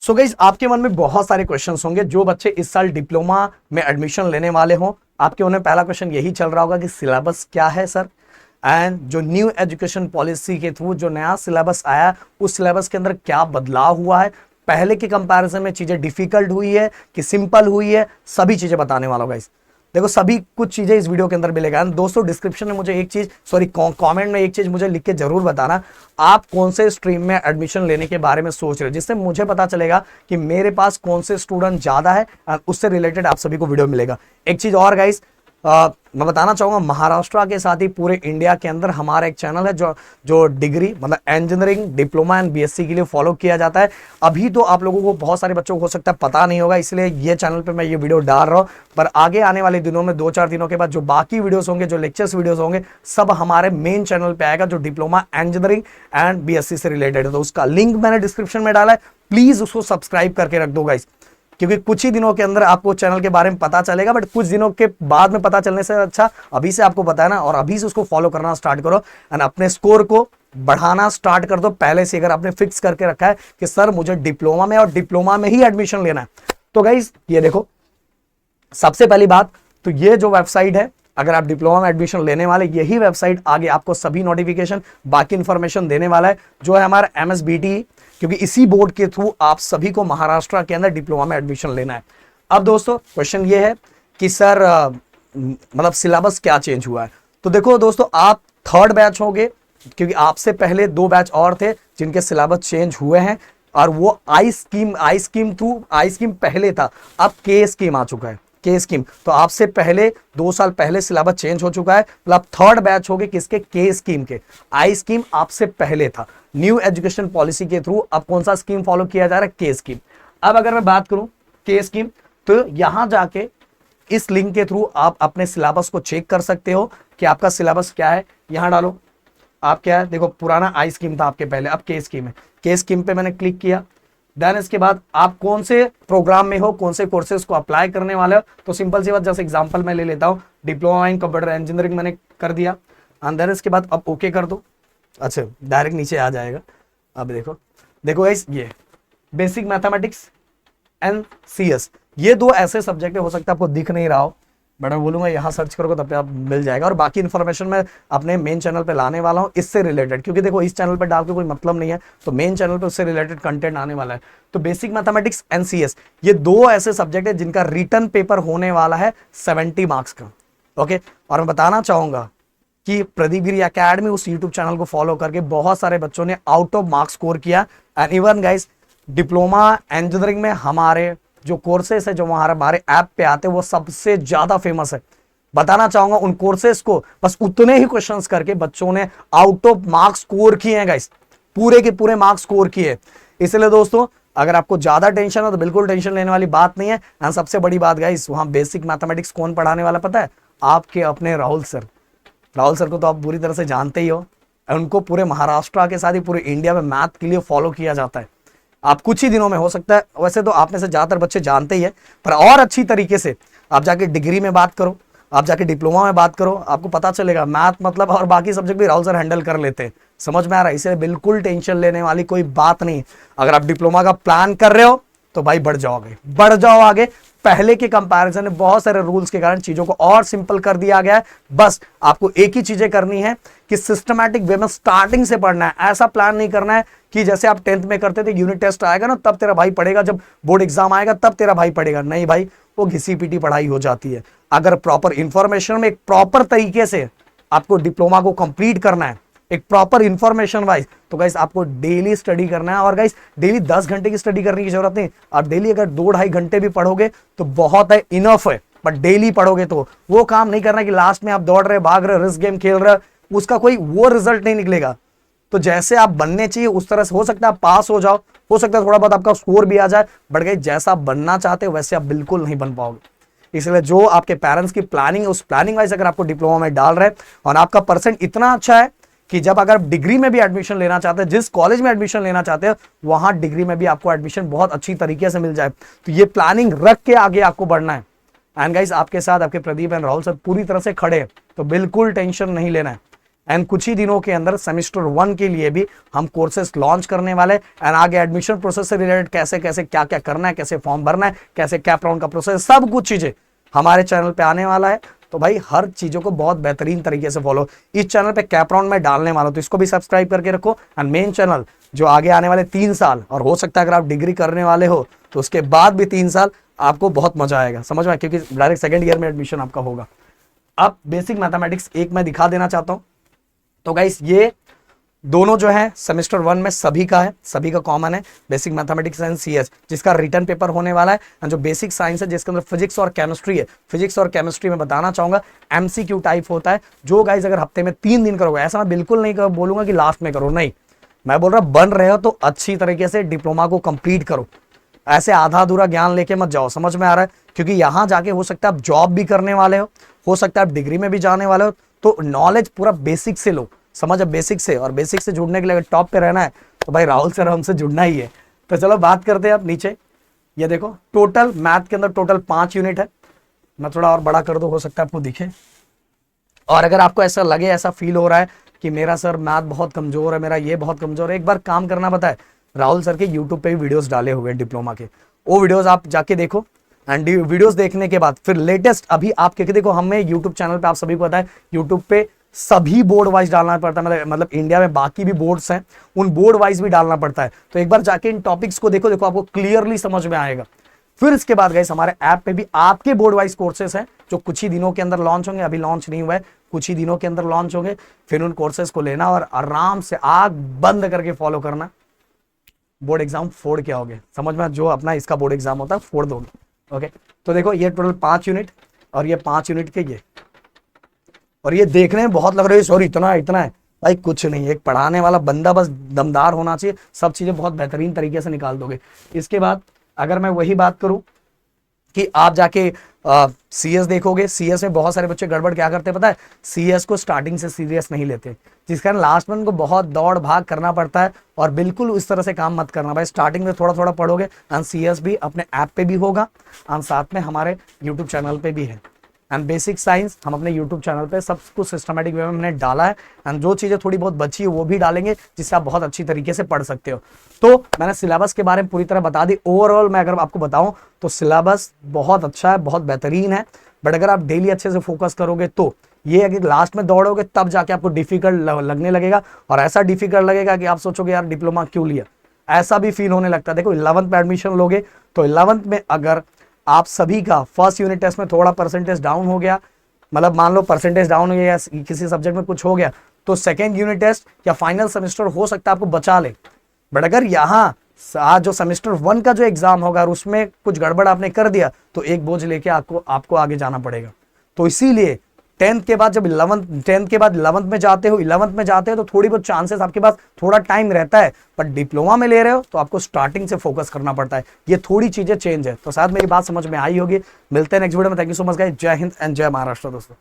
So guys, आपके मन में बहुत सारे क्वेश्चंस होंगे। जो बच्चे इस साल डिप्लोमा में एडमिशन लेने वाले हों, आपके उन्हें पहला क्वेश्चन यही चल रहा होगा कि सिलेबस क्या है सर, एंड जो न्यू एजुकेशन पॉलिसी के थ्रू जो नया सिलेबस आया उस सिलेबस के अंदर क्या बदलाव हुआ है, पहले के कंपैरिजन में चीजें डिफिकल्ट हुई है कि सिंपल हुई है, सभी चीजें बताने वाला हूं गाइस। देखो, सभी कुछ चीजें इस वीडियो के अंदर मिलेगा। दोस्तों, डिस्क्रिप्शन में मुझे एक चीज, सॉरी कमेंट में एक चीज मुझे लिख के जरूर बताना, आप कौन से स्ट्रीम में एडमिशन लेने के बारे में सोच रहे हो, जिससे मुझे पता चलेगा कि मेरे पास कौन से स्टूडेंट ज्यादा है और उससे रिलेटेड आप सभी को वीडियो मिलेगा। एक चीज और गाइस, मैं बताना चाहूंगा, महाराष्ट्र के साथ ही पूरे इंडिया के अंदर हमारा एक चैनल है जो डिग्री मतलब इंजीनियरिंग, डिप्लोमा एंड बीएससी के लिए फॉलो किया जाता है। अभी तो आप लोगों को, बहुत सारे बच्चों को हो सकता है पता नहीं होगा, इसलिए ये चैनल पे मैं ये वीडियो डाल रहा हूं। पर आगे आने वाले दिनों में 2-4 दिनों के बाद जो बाकी वीडियोस होंगे, जो लेक्चर्स वीडियोस होंगे, सब हमारे मेन चैनल पे आएगा, जो डिप्लोमा इंजीनियरिंग एंड बीएससी से रिलेटेड है। तो उसका लिंक मैंने डिस्क्रिप्शन में डाला है, प्लीज उसको सब्सक्राइब करके रख दो गाइस, क्योंकि कुछ ही दिनों के अंदर आपको चैनल के बारे में पता चलेगा, बट कुछ दिनों के बाद में पता चलने से अच्छा अभी से आपको पता है ना, और अभी से उसको फॉलो करना स्टार्ट करो एंड अपने स्कोर को बढ़ाना स्टार्ट कर दो। पहले से अगर आपने फिक्स करके रखा है कि सर मुझे डिप्लोमा में और डिप्लोमा में ही एडमिशन लेना है, तो गाइस ये देखो, सबसे पहली बात तो ये जो वेबसाइट है, अगर आप डिप्लोमा में एडमिशन लेने वाले, यही वेबसाइट आगे आपको सभी नोटिफिकेशन, बाकी इंफॉर्मेशन देने वाला है, जो है हमारा MSBT, क्योंकि इसी बोर्ड के थ्रू आप सभी को महाराष्ट्र के अंदर डिप्लोमा में एडमिशन लेना है। अब दोस्तों, क्वेश्चन ये है कि सर मतलब सिलेबस क्या चेंज हुआ है। तो देखो दोस्तों, आप थर्ड बैच होंगे, क्योंकि आपसे पहले 2 बैच और थे जिनके सिलेबस चेंज हुए हैं, और वो आई स्कीम पहले था, अब के स्कीम आ चुका है, के स्कीम। तो आपसे पहले 2 साल पहले सिलेबस चेंज हो चुका है, मतलब थर्ड बैच हो गए किसके, के स्कीम के। आई स्कीम आपसे पहले था, न्यू एजुकेशन पॉलिसी के थ्रू अब कौन सा स्कीम फॉलो किया जा रहा है, के स्कीम। अब अगर मैं बात करूं के स्कीम, तो यहां जाके इस लिंक के थ्रू आप अपने सिलेबस को चेक कर सकते हो कि आपका सिलेबस क्या है। यहां डालो आप, क्या है, देखो पुराना आई स्कीम था आपके पहले, अब के स्कीम है। के स्कीम पे मैंने क्लिक किया, देन इसके बाद आप कौन से प्रोग्राम में हो, कौन से कोर्सेज को अप्लाई करने वाले हो, तो सिंपल सी बात, जैसे एग्जांपल मैं ले लेता हूं, डिप्लोमा इन कंप्यूटर इंजीनियरिंग मैंने कर दिया, एंड देन इसके बाद अब ओके कर दो। अच्छा, डायरेक्ट नीचे आ जाएगा। अब देखो गाइस, ये बेसिक मैथमेटिक्स एंड CS, ये 2 ऐसे सब्जेक्ट हो सकता है आपको दिख नहीं रहा हो, बट मैं बोलूंगा यहाँ सर्च करोगे तब पे आप मिल जाएगा। और बाकी इन्फॉर्मेशन मैं अपने मेन चैनल पे लाने वाला हूँ इससे रिलेटेड, क्योंकि देखो इस चैनल पे डाल के कोई मतलब नहीं है, तो मेन चैनल पे उससे रिलेटेड कंटेंट आने वाला है। तो बेसिक मैथमेटिक्स एंड CS, ये 2 ऐसे सब्जेक्ट है जिनका रिटर्न पेपर होने वाला है 70 मार्क्स का। ओके, और मैं बताना चाहूंगा कि प्रदीप गिरी अकेडमी, उस यूट्यूब चैनल को फॉलो करके बहुत सारे बच्चों ने आउट ऑफ मार्क्स स्कोर किया। And even guys, diploma engineering में हमारे जो कोर्सेस है, जो हमारे ऐप पे आते हैं, वो सबसे ज्यादा फेमस है। बताना चाहूंगा, उन कोर्सेस को बस उतने ही क्वेश्चंस करके बच्चों ने आउट ऑफ मार्क्स स्कोर किए हैं गाइस, पूरे के पूरे मार्क्स स्कोर किए। इसलिए दोस्तों, अगर आपको ज्यादा टेंशन है तो बिल्कुल टेंशन लेने वाली बात नहीं है। एंड सबसे बड़ी बात गाइस, वहां बेसिक मैथमेटिक्स कौन पढ़ाने वाला पता है, आपके अपने राहुल सर। राहुल सर को तो आप बुरी तरह से जानते ही हो, उनको पूरे महाराष्ट्र के साथ ही पूरे इंडिया में मैथ के लिए फॉलो किया जाता है। आप कुछ ही दिनों में, हो सकता है वैसे तो आप में से ज्यादातर बच्चे जानते ही है, पर और अच्छी तरीके से आप जाके डिग्री में बात करो, आप जाके डिप्लोमा में बात करो, आपको पता चलेगा मैथ मतलब और बाकी सब्जेक्ट भी राहुल सर हैंडल कर लेते हैं। समझ में आ रहा है? इसलिए बिल्कुल टेंशन लेने वाली कोई बात नहीं। अगर आप डिप्लोमा का प्लान कर रहे हो तो भाई बढ़ जाओ आगे। पहले के कंपैरिजन में बहुत सारे रूल्स के कारण चीजों को और सिंपल कर दिया गया है। बस आपको एक ही चीजें करनी है कि सिस्टमैटिक वे में स्टार्टिंग से पढ़ना है। ऐसा प्लान नहीं करना है कि जैसे आप 10th में करते थे, यूनिट टेस्ट आएगा ना तब तेरा भाई पढ़ेगा, जब बोर्ड एग्जाम आएगा तब तेरा भाई पढ़ेगा। नहीं भाई, वो घिसी पीटी पढ़ाई हो जाती है। अगर प्रॉपर इंफॉर्मेशन में एक प्रॉपर तरीके से आपको डिप्लोमा को कंप्लीट करना है, एक प्रॉपर इंफॉर्मेशन वाइज, तो गाइस आपको डेली स्टडी करना है। और गाइस, डेली 10 घंटे की स्टडी करने की जरूरत नहीं। आप डेली अगर 2-2.5 घंटे भी पढ़ोगे तो बहुत है, इनफ है। बट डेली पढ़ोगे तो वो काम नहीं करना कि लास्ट में आप दौड़ रहे, भाग रहे, रिस्क गेम खेल रहे, उसका कोई वो रिजल्ट नहीं निकलेगा। तो जैसे आप बनने चाहिए उस तरह से, हो सकता है आप पास हो जाओ, हो सकता है थोड़ा बहुत आपका स्कोर भी आ जाए, बट गाइस जैसा आप बनना चाहते हो वैसे आप बिल्कुल नहीं बन पाओगे। इसलिए जो आपके पेरेंट्स की प्लानिंग है, उस प्लानिंग वाइज अगर आपको डिप्लोमा में डाल रहे हैं और आपका परसेंट इतना अच्छा है कि जब अगर डिग्री में भी एडमिशन लेना चाहते हैं, जिस कॉलेज में एडमिशन लेना चाहते हैं, वहां डिग्री में भी आपको एडमिशन बहुत अच्छी तरीके से मिल जाए, तो ये प्लानिंग रख के आगे आपको बढ़ना है। एंड गाइस, आपके साथ आपके प्रदीप एंड राहुल सर पूरी तरह से खड़े हैं, तो बिल्कुल टेंशन नहीं लेना है। एंड कुछ ही दिनों के अंदर सेमेस्टर 1 के लिए भी हम कोर्सेस लॉन्च करने वाले एंड आगे एडमिशन प्रोसेस से रिलेटेड कैसे कैसे क्या क्या करना है, कैसे फॉर्म भरना है, कैसे कैप राउंड का प्रोसेस, सब कुछ चीजें हमारे चैनल पे आने वाला है। तो भाई हर चीजों को बहुत बेहतरीन तरीके से फॉलो इस चैनल पे कैप राउंड में डालने वाला हूं, तो इसको भी सब्सक्राइब करके रखो। एंड मेन चैनल जो आगे आने वाले 3 साल, और हो सकता है अगर आप डिग्री करने वाले हो तो उसके बाद भी 3 साल आपको बहुत मजा आएगा, समझ में, क्योंकि डायरेक्ट सेकंड ईयर में एडमिशन आपका होगा। अब बेसिक मैथमेटिक्स एक मैं दिखा देना चाहता हूं। तो गाइस ये दोनों जो है सेमेस्टर 1 में सभी का है, सभी का कॉमन है, बेसिक मैथमेटिक्स एंड सीएस, जिसका रिटर्न पेपर होने वाला है। एंड जो बेसिक साइंस है जिसके अंदर फिजिक्स और केमिस्ट्री है, फिजिक्स और केमिस्ट्री में बताना चाहूंगा एमसीक्यू टाइप होता है, जो गाइस अगर हफ्ते में 3 दिन करोगे, ऐसा मैं बिल्कुल नहीं बोलूंगा कि लास्ट में करो, नहीं, मैं बोल रहा बन रहे हो तो अच्छी तरीके से डिप्लोमा को कंप्लीट करो, ऐसे आधा अधूरा ज्ञान लेके मत जाओ, समझ में आ रहा है, क्योंकि यहां जाके हो सकता है आप जॉब भी करने वाले हो सकता है आप डिग्री में भी जाने वाले हो, तो नॉलेज पूरा बेसिक से लो, समझ, बेसिक से, और बेसिक से जुड़ने के लिए अगर टॉप पे रहना है तो भाई राहुल सर हमसे जुड़ना ही है। तो चलो बात करते हैं आप नीचे, ये देखो टोटल मैथ के अंदर टोटल 5 यूनिट है, मैं थोड़ा और बड़ा कर दूं, हो सकता है आपको दिखे। और अगर आपको ऐसा लगे, ऐसा फील हो रहा है कि मेरा सर मैथ बहुत कमजोर है, मेरा ये बहुत कमजोर है, एक बार काम करना पता है, राहुल सर के यूट्यूब पे भी वीडियोस डाले हुए हैं डिप्लोमा के, वो वीडियोस आप जाके देखो। एंड वीडियोस देखने के बाद फिर लेटेस्ट अभी आप क्या देखो, हमें यूट्यूब चैनल पे, आप सभी को पता है यूट्यूब पे सभी बोर्ड वाइज डालना पड़ता है, मतलब इंडिया में बाकी भी बोर्ड्स हैं उन बोर्ड वाइज भी डालना पड़ता है। तो एक बार जाके इन टॉपिक्स को देखो, देखो आपको क्लियरली समझ में आएगा। फिर इसके बाद गाइस हमारे ऐप पे भी आपके बोर्ड वाइज कोर्सेस हैं जो कुछ ही दिनों के अंदर लॉन्च होंगे, अभी लॉन्च नहीं हुआ है, कुछ ही दिनों के अंदर लॉन्च होंगे। फिर उन कोर्सेस को लेना और आराम से आग बंद करके फॉलो करना, बोर्ड एग्जाम फोड़ के आओगे, समझ में, जो अपना इसका बोर्ड एग्जाम होता है फोड़ दोगे। ओके, तो देखो ये टोटल 5 यूनिट और ये 5 यूनिट के ये, और ये देखने में बहुत लग रहा है सॉरी इतना इतना है, भाई कुछ नहीं, एक पढ़ाने वाला बंदा बस दमदार होना चाहिए, सब चीजें बहुत बेहतरीन तरीके से निकाल दोगे। इसके बाद अगर मैं वही बात करूं कि आप जाके सीएस देखोगे, सीएस में बहुत सारे बच्चे गड़बड़ क्या करते हैं पता है, सीएस को स्टार्टिंग से सीरियस नहीं लेते, जिस कारण लास्ट में उनको बहुत दौड़ भाग करना पड़ता है, और बिल्कुल इस तरह से काम मत करना भाई, स्टार्टिंग में थोड़ा थोड़ा पढ़ोगे। एंड सीएस भी अपने ऐप पे भी होगा और साथ में हमारे यूट्यूब चैनल पे भी है। एंड बेसिक साइंस हम अपने यूट्यूब चैनल पे सब कुछ सिस्टमेटिक वे में हमने डाला है, एंड जो चीजें थोड़ी बहुत बची है वो भी डालेंगे, जिससे आप बहुत अच्छी तरीके से पढ़ सकते हो। तो मैंने सिलेबस के बारे में पूरी तरह बता दी। ओवरऑल मैं अगर आपको बताऊं तो सिलेबस बहुत अच्छा है, बहुत बेहतरीन है, बट अगर आप डेली अच्छे से फोकस करोगे तो ये अगर लास्ट में दौड़ोगे तब जाके आपको डिफिकल्ट लगने लगेगा, और ऐसा डिफिकल्ट लगेगा कि आप सोचोगे यार डिप्लोमा क्यों लिया, ऐसा भी फील होने लगता है। देखो 11th में एडमिशन लोगे तो 11th में अगर आप सभी का फर्स्ट यूनिट टेस्ट में थोड़ा परसेंटेज डाउन हो गया, मतलब मान लो परसेंटेज डाउन हो गया या किसी सब्जेक्ट में कुछ हो गया, तो सेकेंड यूनिट टेस्ट या फाइनल सेमेस्टर हो सकता है आपको बचा ले। बट अगर यहाँ आज जो सेमेस्टर 1 का जो एग्जाम होगा और उसमें कुछ गड़बड़ आपने कर दिया तो एक बोझ लेके आपको आगे जाना पड़ेगा। तो इसीलिए 10th के बाद जब 10th के बाद 11th में जाते हो तो थोड़ी बहुत चांसेस आपके पास थोड़ा टाइम रहता है, पर डिप्लोमा में ले रहे हो तो आपको स्टार्टिंग से फोकस करना पड़ता है, ये थोड़ी चीजें चेंज है। तो शायद मेरी बात समझ में आई होगी। मिलते हैं नेक्स्ट वीडियो में। Thank you so much guys, जय हिंद एंड जय महाराष्ट्र दोस्तों।